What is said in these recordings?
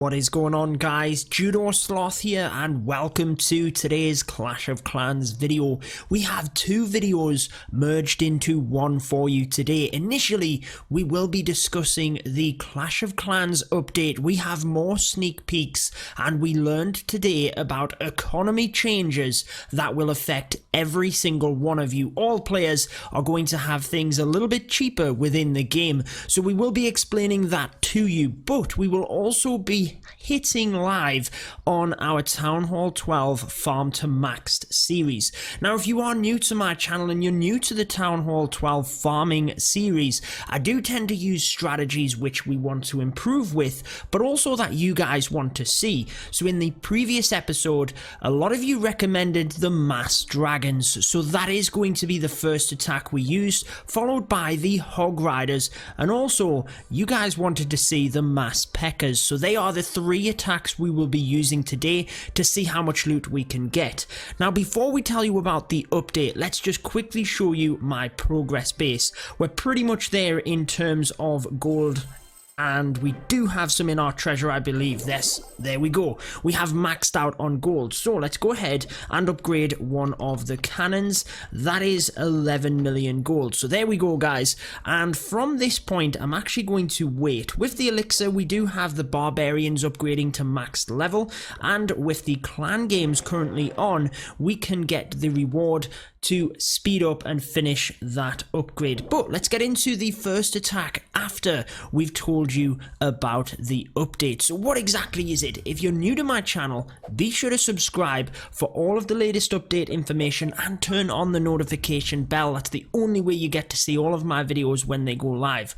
What is going on, guys? Judo Sloth here, and welcome to today's Clash of Clans video. We have two videos merged into one for you today. Initially, we will be discussing the Clash of Clans update. We have more sneak peeks, and we learned today about economy changes that will affect every single one of you. All players are going to have things a little bit cheaper within the game, so we will be explaining that to you, but we will also be hitting live on our Town Hall 12 Farm to Maxed series. Now, if you are new to my channel and you're new to the Town Hall 12 farming series, I do tend to use strategies which we want to improve with, but also that you guys want to see. So in the previous episode, a lot of you recommended the mass dragons, so that is going to be the first attack we use, followed by the hog riders, and also you guys wanted to see the mass Pekkas, so they are the three attacks we will be using today to see how much loot we can get. Now, before we tell you about the update, let's just quickly show you my progress base. We're pretty much there in terms of gold, and we do have some in our treasure, I believe. There we go. We have maxed out on gold. So let's go ahead and upgrade one of the cannons. That is 11 million gold. So there we go, guys. And from this point, I'm actually going to wait. With the elixir, we do have the barbarians upgrading to maxed level. And with the clan games currently on, we can get the reward to speed up and finish that upgrade. But let's get into the first attack after we've told you about the update. So what exactly is it? If you're new to my channel, be sure to subscribe for all of the latest update information and turn on the notification bell. That's the only way you get to see all of my videos when they go live.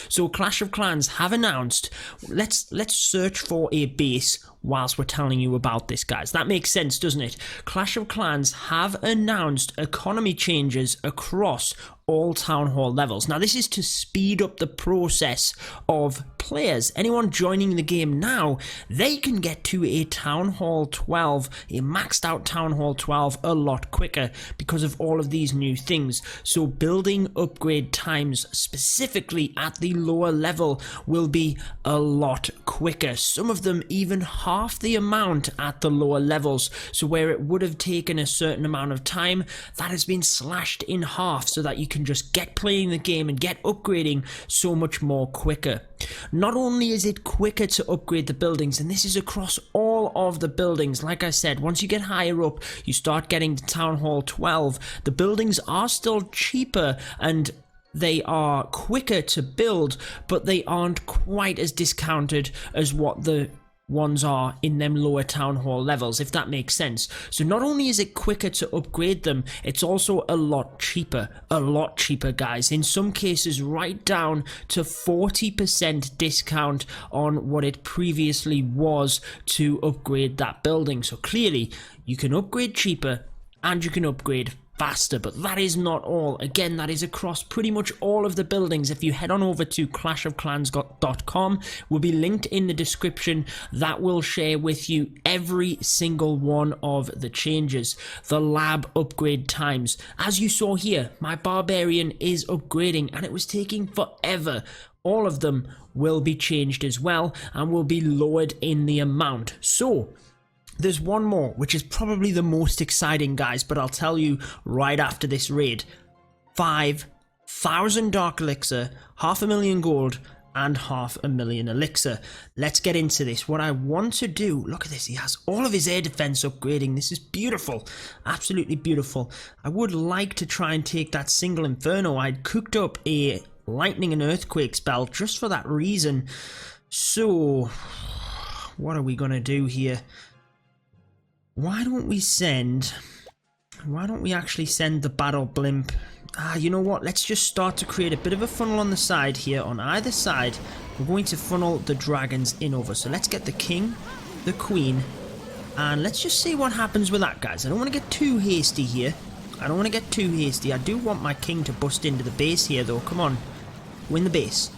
So Clash of Clans have announced, let's search for a base whilst we're telling you about this, guys. That makes sense, doesn't it? Clash of Clans have announced economy changes across all Town Hall levels. Now, this is to speed up the process of players. Anyone joining the game now, they can get to a Town Hall 12, a maxed out Town Hall 12 a lot quicker because of all of these new things. So building upgrade times specifically at the lower level will be a lot quicker. Some of them even half the amount at the lower levels. So where it would have taken a certain amount of time, that has been slashed in half so that you can just get playing the game and get upgrading so much more quicker. Not only is it quicker to upgrade the buildings, and this is across all of the buildings, like I said, once you get higher up, you start getting to Town Hall 12, the buildings are still cheaper and they are quicker to build, but they aren't quite as discounted as what the ones are in them lower Town Hall levels, if that makes sense. So not only is it quicker to upgrade them, it's also a lot cheaper, guys. In some cases right down to 40% discount on what it previously was to upgrade that building. So clearly you can upgrade cheaper and you can upgrade faster, but that is not all. Again, that is across pretty much all of the buildings. If you head on over to clashofclans.com, will be linked in the description. That will share with you every single one of the changes. The lab upgrade times, as you saw here, my barbarian is upgrading and it was taking forever. All of them will be changed as well and will be lowered in the amount. So there's one more, which is probably the most exciting, guys, but I'll tell you right after this raid. 5,000 dark elixir, 500,000 gold, and 500,000 elixir. Let's get into this. What I want to do, look at this, he has all of his air defense upgrading. This is beautiful, absolutely beautiful. I would like to try and take that single inferno. I'd cooked up a lightning and earthquake spell just for that reason. So what are we gonna do here? Why don't we actually send the battle blimp? You know what? Let's just start to create a bit of a funnel on the side here. On either side, we're going to funnel the dragons in over. So let's get the king, the queen, and let's just see what happens with that, guys. I don't want to get too hasty here. I do want my king to bust into the base here, though. Come on. Win the base.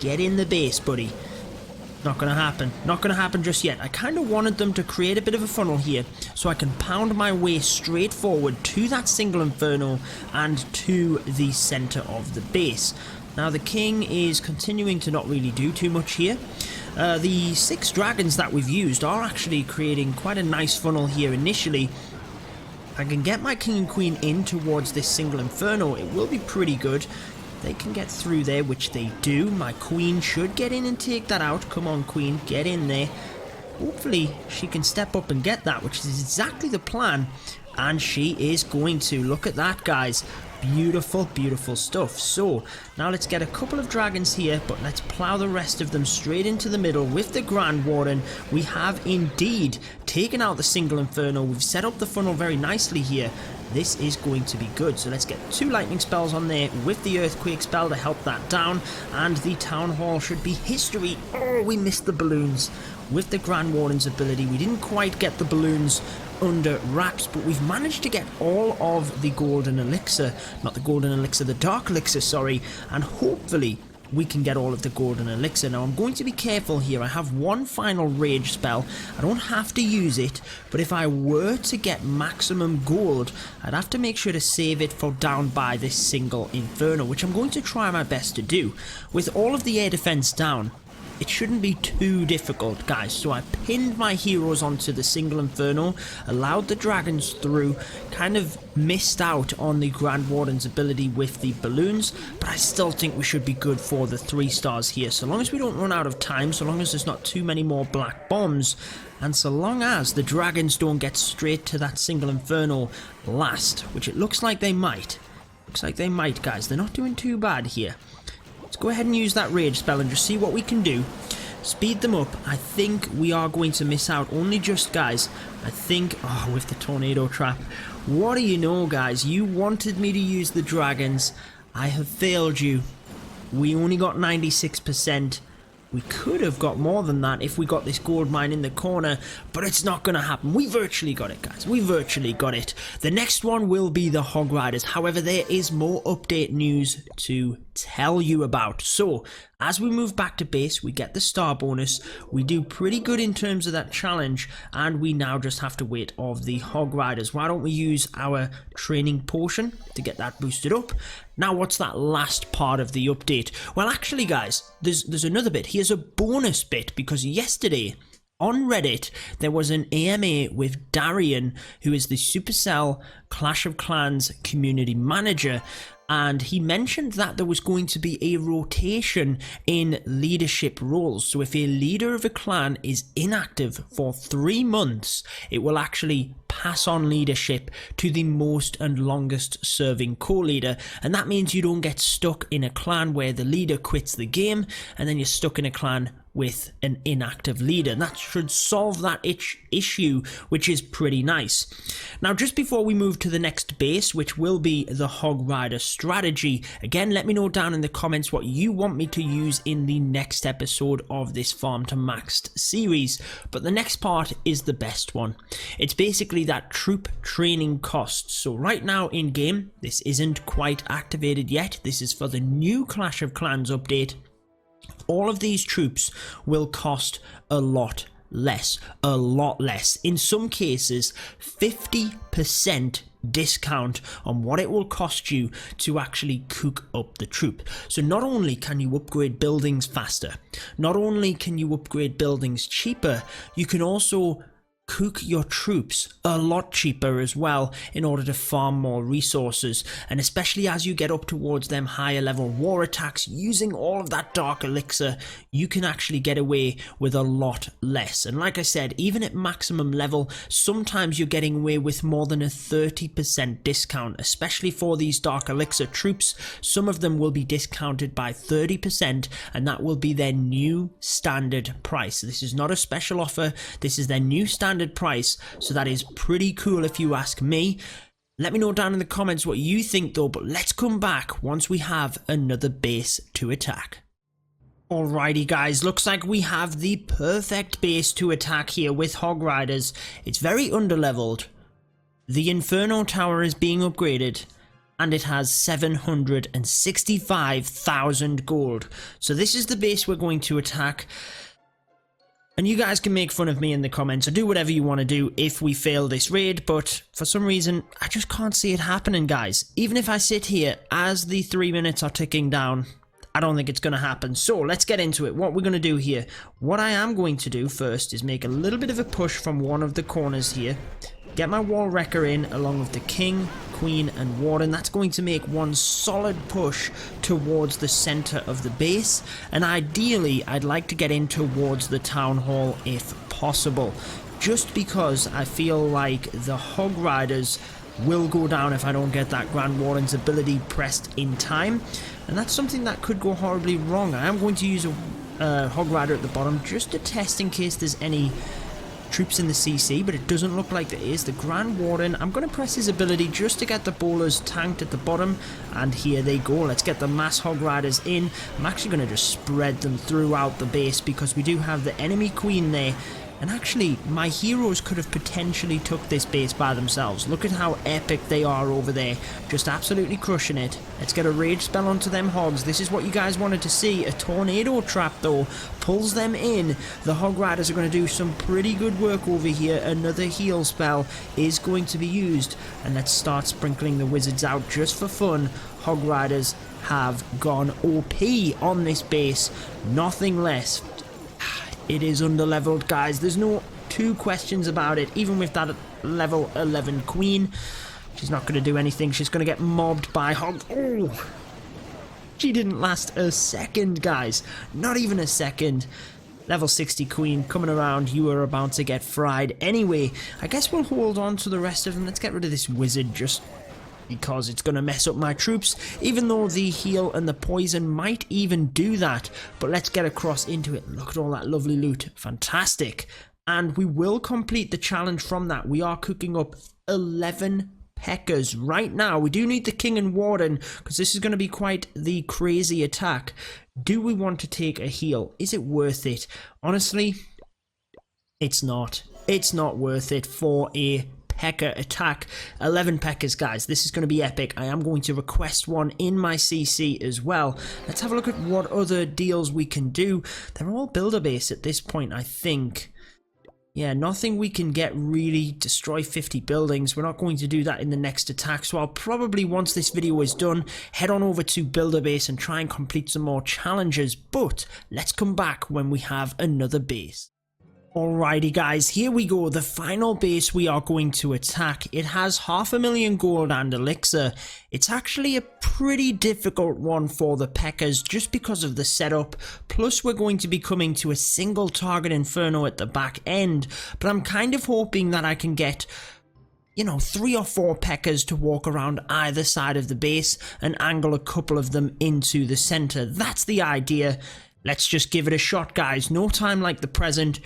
Get in the base, buddy. Not gonna happen. Not gonna happen just yet. I kind of wanted them to create a bit of a funnel here so I can pound my way straight forward to that single inferno and to the center of the base. Now the king is continuing to not really do too much here. The 6 dragons that we've used are actually creating quite a nice funnel here initially. I can get my king and queen in towards this single inferno, it will be pretty good. They can get through there, which they do. My queen should get in and take that out. Come on, queen, get in there. Hopefully she can step up and get that, which is exactly the plan. And she is going to. Look at that, guys. Beautiful, beautiful stuff. So, now let's get a couple of dragons here, but let's plow the rest of them straight into the middle with the Grand Warden. We have indeed taken out the single inferno. We've set up the funnel very nicely here. This is going to be good. So let's get 2 lightning spells on there with the earthquake spell to help that down. And the town hall should be history. Oh, we missed the balloons. With the Grand Warden's ability, we didn't quite get the balloons under wraps, but we've managed to get all of the golden elixir, not the golden elixir, the dark elixir, sorry, and hopefully we can get all of the golden elixir. Now I'm going to be careful here. I have one final rage spell. I don't have to use it, but if I were to get maximum gold, I'd have to make sure to save it for down by this single inferno, which I'm going to try my best to do. With all of the air defense down, it shouldn't be too difficult, guys. So I pinned my heroes onto the single inferno, allowed the dragons through, kind of missed out on the Grand Warden's ability with the balloons, but I still think we should be good for the 3 stars here. So long as we don't run out of time, so long as there's not too many more black bombs, and so long as the dragons don't get straight to that single inferno last, which it looks like they might. Looks like they might, guys. They're not doing too bad here. Let's go ahead and use that rage spell and just see what we can do. Speed them up. I think we are going to miss out only just, guys. I think, oh, with the tornado trap. What do you know, guys? You wanted me to use the dragons. I have failed you. We only got 96%. We could have got more than that if we got this gold mine in the corner, but it's not going to happen. We virtually got it, guys. We virtually got it. The next one will be the Hog Riders. However, there is more update news to tell you about. So, as we move back to base, we get the star bonus. We do pretty good in terms of that challenge, and we now just have to wait of the Hog Riders. Why don't we use our training potion to get that boosted up? Now, what's that last part of the update? Well, actually, guys, there's another bit. Here's a bonus bit, because yesterday on Reddit, there was an AMA with Darian, who is the Supercell Clash of Clans community manager, and he mentioned that there was going to be a rotation in leadership roles. So if a leader of a clan is inactive for 3 months, it will actually pass on leadership to the most and longest serving co-leader, and that means you don't get stuck in a clan where the leader quits the game and then you're stuck in a clan with an inactive leader. And that should solve that issue, which is pretty nice. Now, just before we move to the next base, which will be the Hog Rider strategy, again, let me know down in the comments what you want me to use in the next episode of this Farm to Maxed series. But the next part is the best one. It's basically that troop training costs. So right now in game, this isn't quite activated yet. This is for the new Clash of Clans update. All of these troops will cost a lot less. In some cases, 50% discount on what it will cost you to actually cook up the troop. So not only can you upgrade buildings faster, not only can you upgrade buildings cheaper, you can also cook your troops a lot cheaper as well in order to farm more resources, and especially as you get up towards them higher level war attacks using all of that dark elixir, you can actually get away with a lot less. And like I said, even at maximum level, sometimes you're getting away with more than a 30% discount, especially for these dark elixir troops. Some of them will be discounted by 30%, and that will be their new standard price. This is not a special offer, this is their new standard price, so that is pretty cool if you ask me. Let me know down in the comments what you think though, but let's come back once we have another base to attack. Alrighty guys, looks like we have the perfect base to attack here with Hog Riders. It's very underleveled. The Inferno Tower is being upgraded, and it has 765,000 gold. So this is the base we're going to attack. And you guys can make fun of me in the comments or do whatever you want to do if we fail this raid, but for some reason, I just can't see it happening, guys. Even if I sit here as the 3 minutes are ticking down, I don't think it's going to happen. So let's get into it. What we're going to do here. What I am going to do first is make a little bit of a push from one of the corners here. Get my wall wrecker in along with the king, queen and warden. That's going to make one solid push towards the center of the base. And ideally, I'd like to get in towards the town hall if possible. Just because I feel like the hog riders will go down if I don't get that Grand Warden's ability pressed in time. And that's something that could go horribly wrong. I am going to use a hog rider at the bottom just to test in case there's any troops in the CC, but it doesn't look like there is. The Grand Warden, I'm going to press his ability just to get the bowlers tanked at the bottom, and here they go. Let's get the mass hog riders in. I'm actually going to just spread them throughout the base because we do have the enemy queen there. And actually, my heroes could have potentially took this base by themselves. Look at how epic they are over there. Just absolutely crushing it. Let's get a rage spell onto them hogs. This is what you guys wanted to see. A tornado trap, though, pulls them in. The hog riders are going to do some pretty good work over here. Another heal spell is going to be used. And let's start sprinkling the wizards out just for fun. Hog riders have gone OP on this base. Nothing less. It is under-leveled, guys. There's no two questions about it. Even with that level 11 queen, she's not going to do anything. She's going to get mobbed by hogs. Oh! She didn't last a second, guys. Not even a second. Level 60 queen coming around. You are about to get fried. Anyway, I guess we'll hold on to the rest of them. Let's get rid of this wizard just because it's going to mess up my troops, even though the heal and the poison might even do that. But let's get across into it. Look at all that lovely loot. Fantastic. And we will complete the challenge from that. We are cooking up 11 Pekkas right now. We do need the king and warden because this is going to be quite the crazy attack. Do we want to take a heal? Is it worth it? Honestly, it's not. It's not worth it for a Pekka attack. 11 Pekkas, guys. This is going to be epic. I am going to request one in my CC as well. Let's have a look at what other deals we can do. They're all builder base at this point, I think. Yeah, nothing we can get really. Destroy 50 buildings. We're not going to do that in the next attack. So I'll probably, once this video is done, head on over to builder base and try and complete some more challenges. But let's come back when we have another base. Alrighty guys, here we go, the final base we are going to attack. It has 500,000 gold and elixir. It's actually a pretty difficult one for the Pekkas just because of the setup, plus we're going to be coming to a single target inferno at the back end, but I'm kind of hoping that I can get, you know, 3 or 4 Pekkas to walk around either side of the base and angle a couple of them into the center. That's the idea. Let's just give it a shot, guys. No time like the present.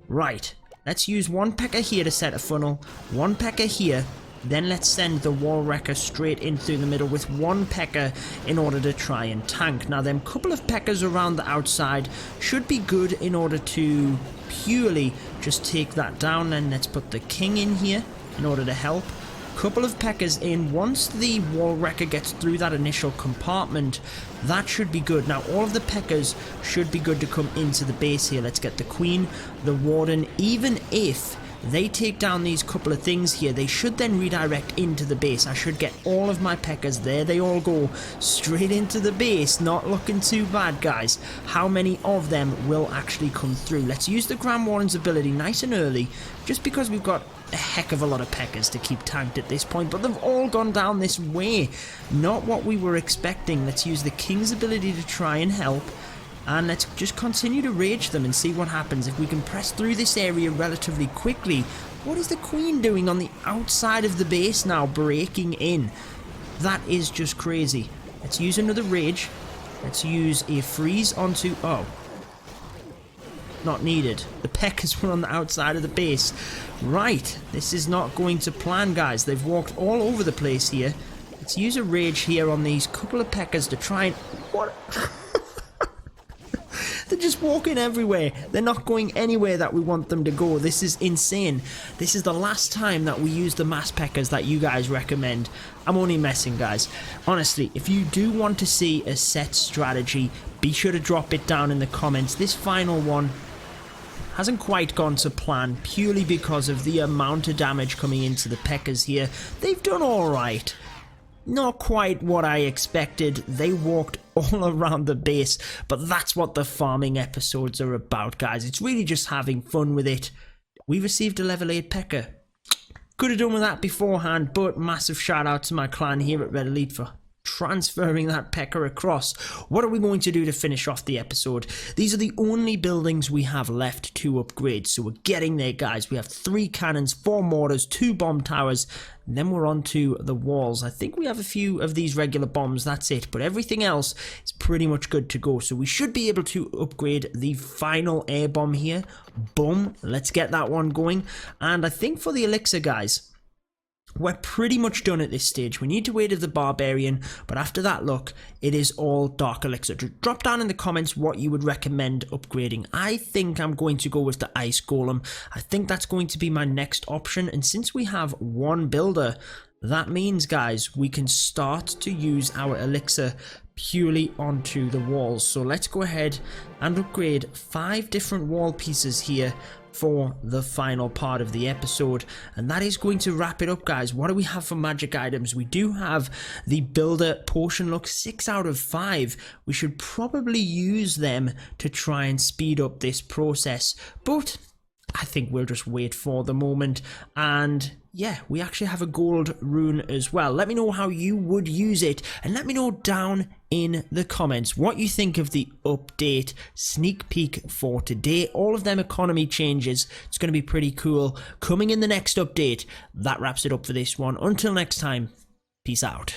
Right, let's use 1 Pekka here to set a funnel, 1 Pekka here, then let's send the wall wrecker straight in through the middle with 1 Pekka in order to try and tank. Now them couple of Pekkas around the outside should be good in order to purely just take that down. And let's put the king in here in order to help. Couple of Pekkas in. Once the wall wrecker gets through that initial compartment, that should be good. Now all of the Pekkas should be good to come into the base here. Let's get the queen, the warden. Even if they take down these couple of things here, they should then redirect into the base. I should get all of my Pekkas. There they all go, straight into the base. Not looking too bad, guys. How many of them will actually come through? Let's use the Grand Warden's ability nice and early, just because we've got a heck of a lot of Pekkas to keep tanked at this point, but they've all gone down this way. Not what we were expecting. Let's use the king's ability to try and help, and let's just continue to rage them and see what happens. If we can press through this area relatively quickly. What is the queen doing on the outside of the base now, breaking in? That is just crazy. Let's use another rage. Let's use a freeze onto... oh, not needed. The Pekkas were on the outside of the base. Right, this is not going to plan, guys. They've walked all over the place here. Let's use a rage here on these couple of Pekkas to try and... what? They're just walking everywhere. They're not going anywhere that we want them to go. This is insane. This is the last time that we use the mass Pekkas that you guys recommend. I'm only messing, guys. Honestly, if you do want to see a set strategy, be sure to drop it down in the comments. This final one hasn't quite gone to plan purely because of the amount of damage coming into the Pekkas here. They've done alright. not quite what I expected. They walked all around the base, but that's what the farming episodes are about, guys. It's really just having fun with it. We received a level 8 Pekka. Could have done with that beforehand, but massive shout out to my clan here at Red Elite for transferring that Pekka across. What are we going to do to finish off the episode? These are the only buildings we have left to upgrade, so we're getting there, guys. We have 3 cannons, 4 mortars, 2 bomb towers, and then we're on to the walls. I think we have a few of these regular bombs, that's it, but everything else is pretty much good to go. So we should be able to upgrade the final air bomb here. Boom, let's get that one going. And I think for the elixir, guys, we're pretty much done at this stage. We need to wait for the barbarian, but after that, look, it is all dark elixir. Drop down in the comments what you would recommend upgrading. I think I'm going to go with the ice golem. I think that's going to be my next option, and since we have 1 builder, that means, guys, we can start to use our elixir purely onto the walls. So let's go ahead and upgrade 5 different wall pieces here for the final part of the episode, and that is going to wrap it up, guys. What do we have for magic items? We do have the builder potion. Look, 6 out of 5. We should probably use them to try and speed up this process, but I think we'll just wait for the moment. And yeah, we actually have a gold rune as well. Let me know how you would use it, and let me know down in the comments what you think of the update sneak peek for today. All of them economy changes. It's going to be pretty cool coming in the next update. That wraps it up for this one. Until next time, peace out.